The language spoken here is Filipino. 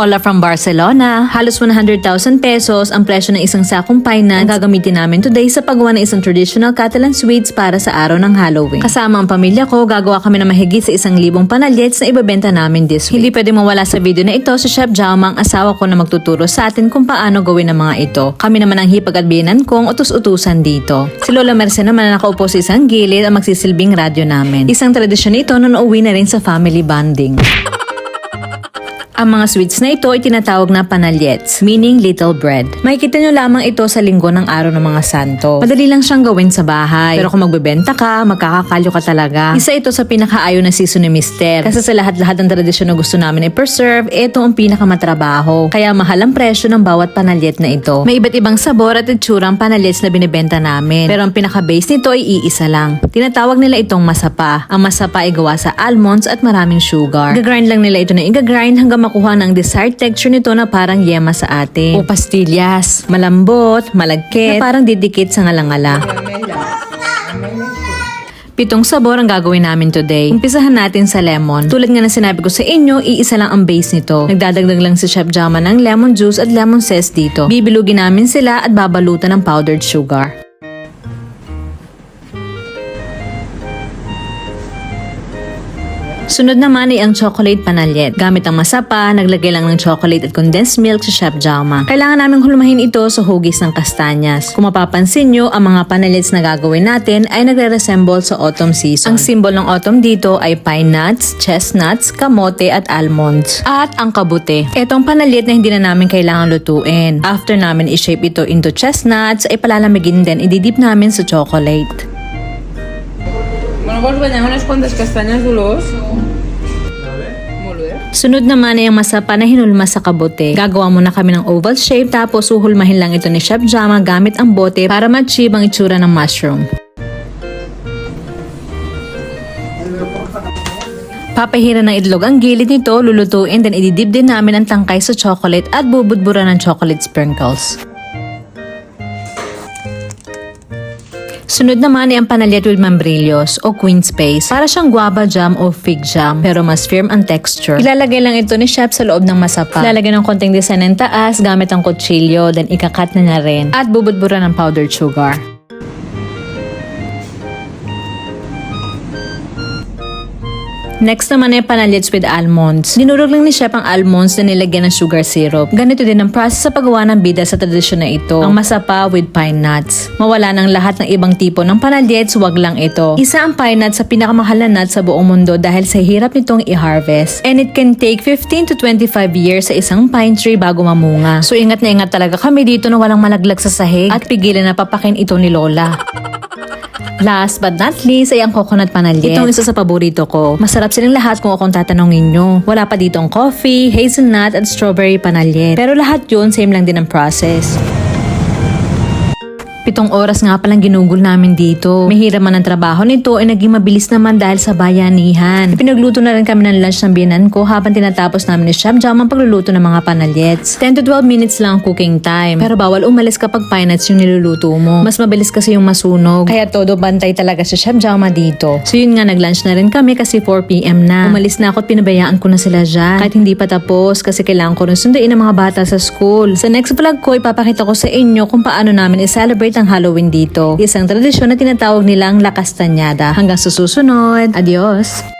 Hola from Barcelona. Halos 100,000 pesos ang presyo ng isang sakong pine nuts ang gagamitin namin today sa paggawa ng isang traditional Catalan sweets para sa araw ng Halloween. Kasama ang pamilya ko, gagawa kami ng mahigit sa 1,000 panalyets na ibebenta namin this week. Hindi pwede mawala sa video na ito si Chef Jaume, ang asawa ko, na magtuturo sa atin kung paano gawin ang mga ito. Kami naman ang hipag at biyenan kong utus-utusan dito. Si Lola Merce naman na nakaupo sa isang gilid ang magsisilbing radyo namin. Isang tradisyon ito na nauwi na rin sa family bonding. Ang mga sweets na ito ay tinatawag na panalyets, meaning little bread. Makikita nyo lamang ito sa linggo ng araw ng mga santo. Madali lang siyang gawin sa bahay. Pero kung magbebenta ka, magkakakalyo ka talaga. Isa ito sa pinakaayaw na season ni Mister. Kasi sa lahat-lahat ng tradisyon na gusto namin i-preserve, ito ang pinakamatrabaho. Kaya mahal ang presyo ng bawat panalyet na ito. May iba't ibang sabor at itsura ang panalyets na binibenta namin. Pero ang pinaka-base nito ay iisa lang. Tinatawag nila itong masapa. Ang masapa ay gawa sa almonds at maraming sugar. Gagrind lang nila ito na i-grind hanggang makuha ng desired texture nito na parang yema sa atin. O pastillas. Malambot, malagkit, na parang didikit sa ngalangala. 7 sabor ang gagawin namin today. Umpisahan natin sa lemon. Tulad nga na sinabi ko sa inyo, iisa lang ang base nito. Nagdadagdag lang si Chef Jaume ng lemon juice at lemon zest dito. Bibilugin namin sila at babalutan ng powdered sugar. Sunod naman ay ang chocolate panalyet. Gamit ang masapa, naglagay lang ng chocolate at condensed milk si Chef Jaume. Kailangan naming hulmahin ito sa hugis ng kastanyas. Kung mapapansin nyo, ang mga panalyets na gagawin natin ay nagre-resemble sa autumn season. Ang symbol ng autumn dito ay pine nuts, chestnuts, kamote at almonds. At ang kabute. Itong panalyet na hindi na namin kailangan lutuin. After namin i-shape ito into chestnuts, ay palalamigin din, ididip namin sa chocolate. Bueno, pues bañamos unas cuantas castañas duros. Sunod naman ay ang masapa na hinulma sa kabute. Gagawa muna kami ng oval shape tapos uhulmahin lang ito ni Chef Jaume gamit ang bote para ma-achieve ang itsura ng mushroom. Papahiran ng itlog ang gilid nito, lulutuin, then ididip din namin ang tangkay sa chocolate at bubudburan ng chocolate sprinkles. Sunod naman ay ang panalyet with membrillos o queen space. Para siyang guava jam o fig jam pero mas firm ang texture. Ilalagay lang ito ni Chef sa loob ng masapa. Ilalagay ng konting design ng taas gamit ang kutsilyo, then ikakat na niya rin at bubudburan ng powdered sugar. Next naman ay panalyets with almonds. Dinurog lang ni Chef ang almonds na nilagyan ng sugar syrup. Ganito din ang process sa paggawa ng bida sa tradisyon na ito. Ang masapa with pine nuts. Mawala ng lahat ng ibang tipo ng panalyets, wag lang ito. Isa ang pine nuts sa pinakamahal na nut sa buong mundo dahil sa hirap nitong i-harvest. And it can take 15 to 25 years sa isang pine tree bago mamunga. So ingat na ingat talaga kami dito na walang malaglag sa sahig at pigilan na papakin ito ni Lola. Last but not least ay ang coconut panalyet. Itong isa sa paborito ko. Masarap silang lahat kung akong tatanungin nyo. Wala pa dito ang coffee, hazelnut at strawberry panalyet. Pero lahat yun, same lang din ang process. 7 oras nga palang ginugol namin dito. Mahirap man ang trabaho nito ay naging mabilis naman dahil sa bayanihan. Pinagluto na rin kami ng lunch ng biyenan ko habang tinatapos namin ni Chef Jaume ang pagluluto ng mga panalyets. 10 to 12 minutes lang ang cooking time. Pero bawal umalis kapag pine nuts yung niluluto mo. Mas mabilis kasi yung masunog. Kaya todo bantay talaga si Chef Jaume dito. So yun nga, nag-lunch na rin kami kasi 4 PM na. Umalis na ako at pinabayaan ko na sila dyan. Kahit hindi pa tapos kasi kailangan ko rin sunduin ang mga bata sa school. Sa next vlog ko, ipapakita ko sa inyo kung paano namin i-celebrate ang Halloween dito. Isang tradisyon na tinatawag nilang La Castañada. Hanggang sa susunod. Adios!